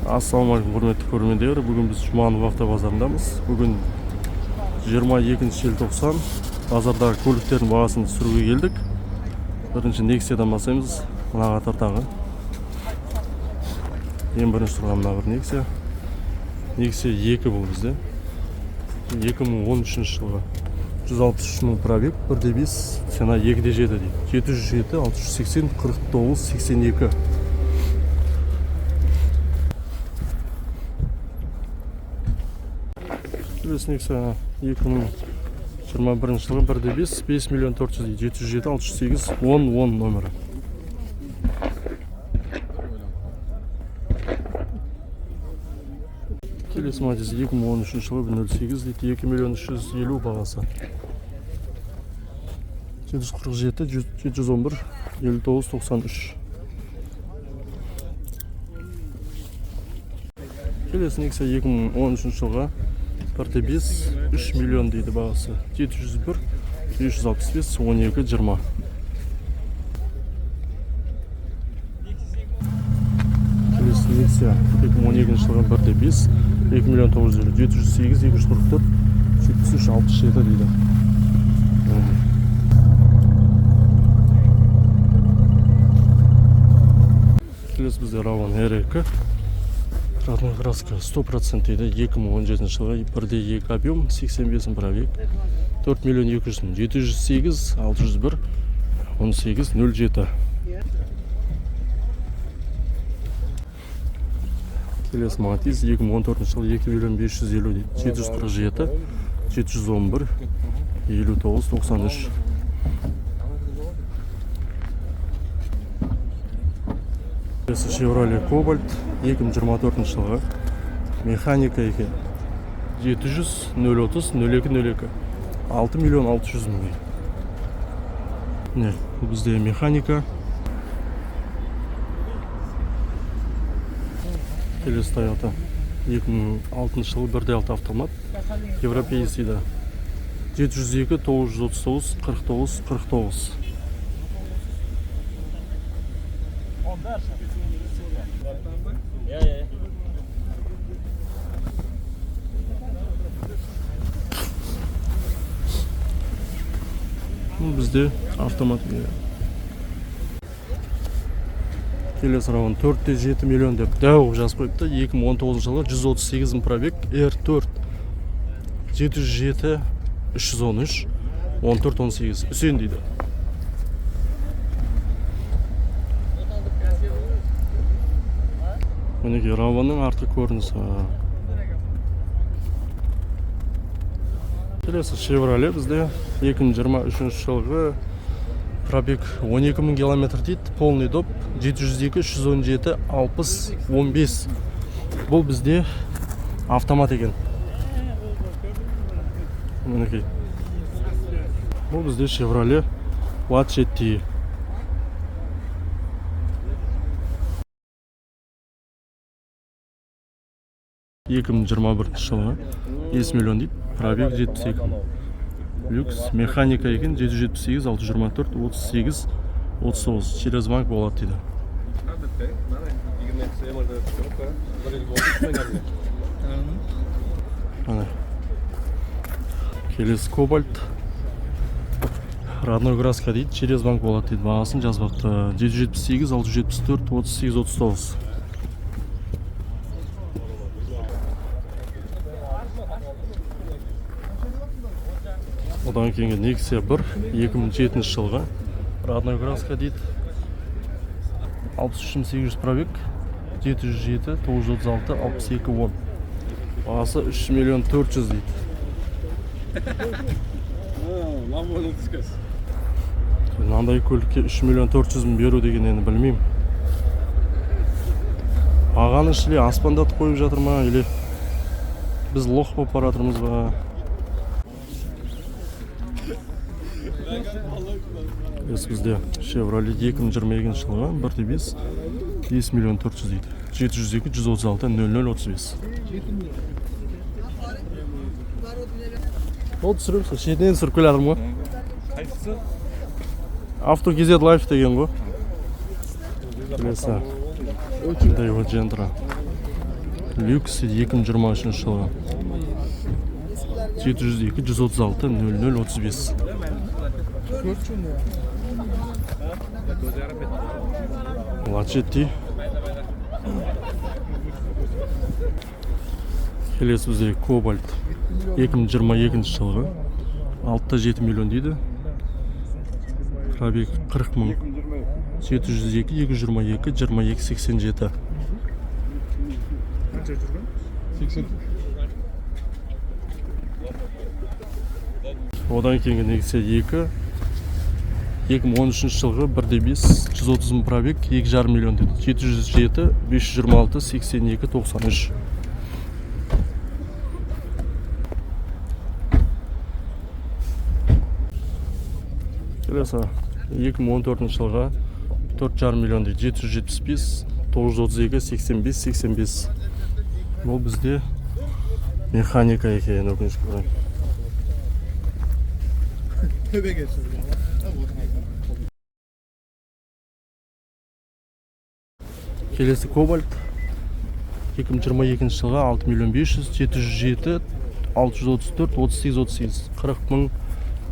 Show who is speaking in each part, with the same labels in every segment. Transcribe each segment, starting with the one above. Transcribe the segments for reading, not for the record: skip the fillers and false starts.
Speaker 1: Ассалаумағалейкум құрметті көрермендер. Бүгін біз Жұманов автобазарындамыз. Бүгін 22 желтоқсан. Базардағы көліктердің бағасын түсіруге келдік. Бірінші Nexia-дан бастаймыз. Мына қатардағы. Ең бірінші тұрған мына бір Nexia. Nexia 2 бұл бізде. 2013 жылғы. 163 мың пробег, 1.5, цена 2.7 дейді. 707, 680, 49, 82. Nexia 2021 жылғы 1.5, 5 миллион 400 дейді. 707, 608, 10 номері. Келесі Matiz 2013 жылғы 1.08 дейді. 2 миллион 350 бағасы. 747, 711, 59, 93. Келесі Nexia 2013 жылға 1.5, 3 миллион дейді бағасы. 701, 565, 12, 20. Келесі Nexia 2012 жылға 1.5, 2 миллион 950, 708, 244, 73, 67 дейді. Келесі бізде Ravon R2. Родной краска 100% дейді. 2017 жылға 1.2 объем, 85 пробег. 4 миллион 200 мың, 708, 601, 18, 07. Келесі Matiz 2014 жылы 2 миллион 550 дейді. 747, 711, 59, 93. Келесі Chevrolet Cobalt 2024 жылғы. Механика екен. 700, 030, 02, 02. 6 миллион 600 мың. Не, бізде механика. Келесі Toyota 2006 жылы 1.6 автомат. Европейский да. 702, 939, 49, 49. Бізде автомат. Келесі Ravon 4.7 миллион деп дәу жазып қойыпты. 2019 жылы 138 мың пробег, R4 707, 313, 14, 18. Үсен дейді. Мінеке Ravonның артқы көрінісі. Келесі Chevrolet бізде 2023 жылғы пробег 12 мың километр дейді. Полный доп 702, 317, 60, 15. Бұл бізде автомат екен. Мінеке. Бұл бізде Chevrolet Watch GT. Екі мың жиырма бірінші жылғы 5 миллион дейді. Пробег 72 мың. Люкс механика екен. 778, 624, 38, 39. Через банк болады дейді. Келесі Cobalt. Родной краска дейді. Через банк болады дейді. Бағасын жазбақты. 778, 674, 38, 39. Одан кейінгі Nexia 1, 2007 жылға. Родной краска дейді. 63 пробег, 707, 936, 62, 10. Бағасы 3 миллион 400 дейді. Мынандай көлікке 3 миллион 400 мың беру деген енді білмеймін. Ағаны ішіле аспандатып қойып жатыр ма, или біз лох болып баратырмыз ба? Бізде Chevrolet 2022 жылға 1.5, 10 миллион 400 дейді. 702, 136, 00, 35. Ол түсіріп, шетінен түсіріп келе жатырмын ғой. Қайсысы? Авто KZ Life деген ғой. Келесі. Hyundai Gentра. Люкс 2023 жылғы 702 136 00 35. Лачетти. Келесі бізде Кобальт 2022 жылғы 6,7 миллион дейді. Пробег 40 мың. 702 222 22 87. Одан кейінгі негізі 2013 жылғы 1,5 130 мың пробег 2,5 миллион дейді. 707 526 82 93. Келесі 2014 жылға 4,5 миллион дейді. 775 932 85 85. Бұл бізде механика екен, өкінішке орай. Келесі Кобальт 2022 жылға 6 миллион 500 707 634 38 38 40 мың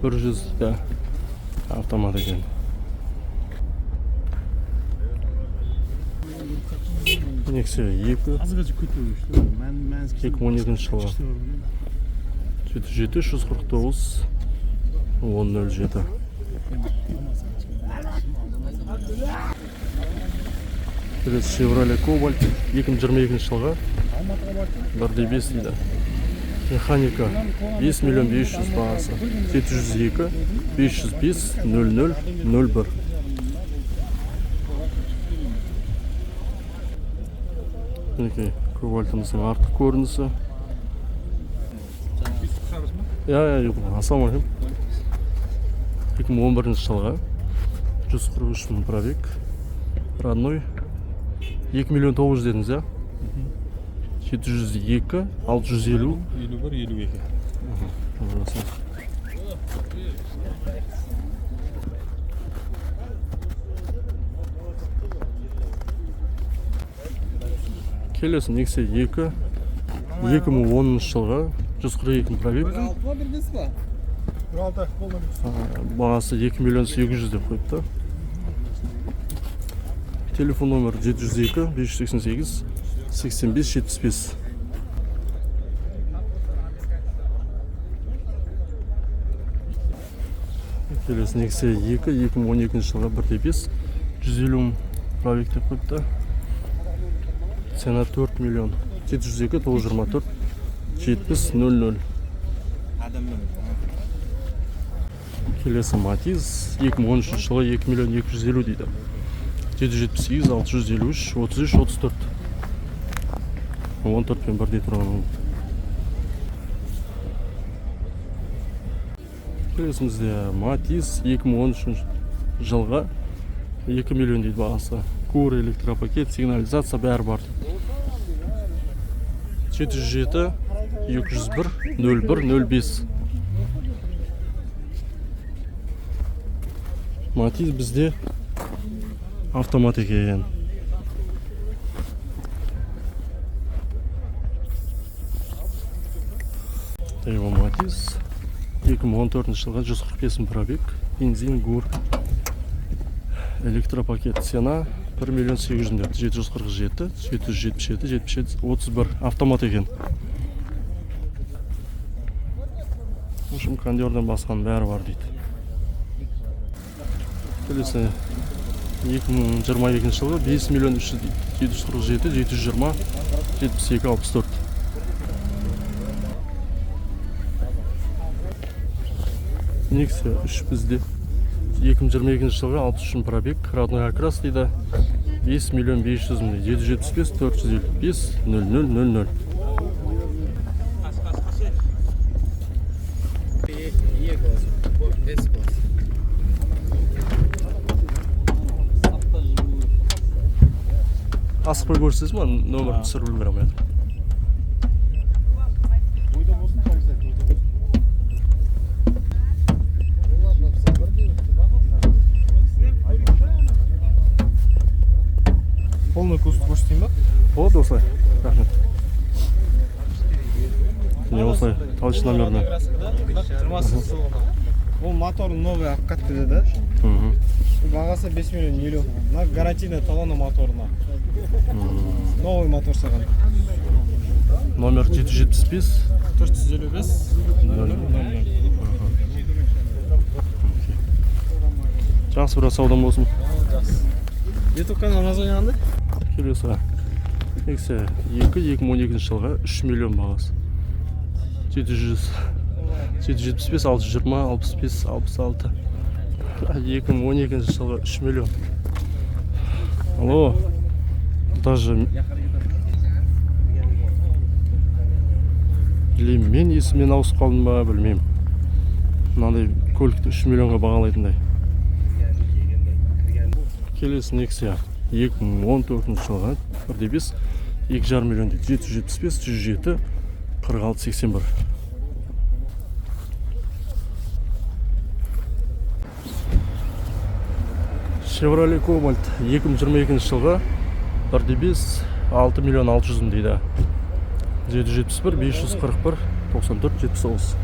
Speaker 1: 100 автомат екен. Nexia 2 2012 жылғы 77 349 1007. Келесі Chevrolet Cobalt 2022 жылға 1,5 дейді. Механика 5 миллион 500 бағасы 702 505 00 01. Мінекей Кобальтымыздың артық көрінісі. Ассаламалейкум. 2011 жылға 143 мың пробег. Родной 2 миллион 900 дедіңіз, я? 702 650 51 52. Келесі Nexia 2 2010 жылға 142 пробег. Бағасы 2 миллион 800 деп қойыпты. Телефон номер 702 588 85 75. Келесі Nexia 2 2012 жылға 1,5 150 мың пробег деп қойыпты. Цена 4 миллион 702 924 70 00. Келесі Matiz 2013 жылға 2 миллион 250 дейді. 778 653 33 34. 14 пен бірдей тұрған. Келесімізде Matiz 2013 жылға 2 миллион дейді бағасы. Кур, электропакет, сигнализация бәрі бар. 707 201 01 05. Matiz бізде автомат екен. Matiz 2014 жылға 145 пробег, бензин, ГУР, электропакет. Цена 1 миллион 800 747 777 77 31. Автомат екен. Ошым кондерден басқан бәрі бар дейді. Келесі 2022 жылғы 5 миллион 747 720 72 64. Nexia 3 бізде 2022 жылғы 63 пробег, родной окрас дейді. 5 миллион 500 мың 775 455 00 00. Асықпай көрсетесіз ма? Нөмірді түсіріп үлгеремін.
Speaker 2: Полный курс көрсетейін ба?
Speaker 1: Болады осылай. Рахмет. не осылай талшын номермен.
Speaker 2: Бұл моторы новый аққат деді да. Бағасы 5 миллион елу. Мына гарантийный талоны моторына. Новый мотор саған.
Speaker 1: Номер 775
Speaker 2: 455
Speaker 1: жақсы бір саудам болсын.
Speaker 2: YouTube канал название қандай?
Speaker 1: Келесі Nexia 2012 жылға 3 миллион бағасы. 775, 620, 65, 66. 2012 жылға 3 миллион. Алло, даже білмеймін, мен есімнен ауысып қалдым ба, білмеймін. Мынандай көлікті 3 миллионға бағалайтындай. Келесі Nexia 2014 жылға 1.5 2,5 миллион дейді. 775, 107, 46, 81. Chevrolet Cobalt 2022 жылға 1.5 6 миллион 600 мың дейді. 771, 541, 94, 79.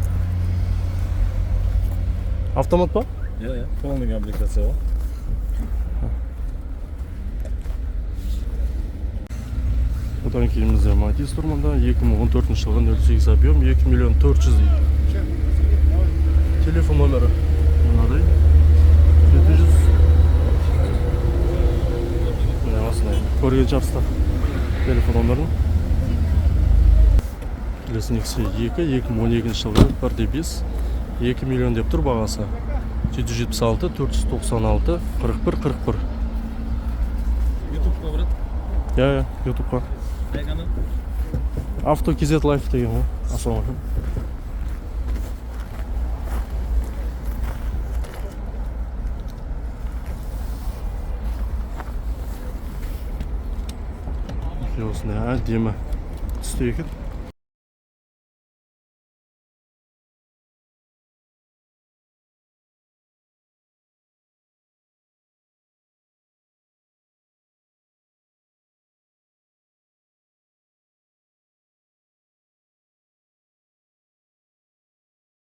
Speaker 1: Автомат па?
Speaker 2: Иә, полный комплектация ғой.
Speaker 1: Одан кейін бізде Matiz тұр мұнда. 2014 жылғы 08 объем 2 миллион 400 дейді. Телефон номері мынадай 700. Міне осындай көрген шығарсыздар телефон номерін. Келесі Nexia 2012 жылғы 1.5 2 миллион деп тұр бағасы. 776, 496, 41, 41.
Speaker 2: YouTube-қа брат?
Speaker 1: Иә, YouTube-қа.
Speaker 2: Қай канал?
Speaker 1: Авто KZ Life деген ғой. Ассалаумағалейкум. Осындай әдемі түсті екен.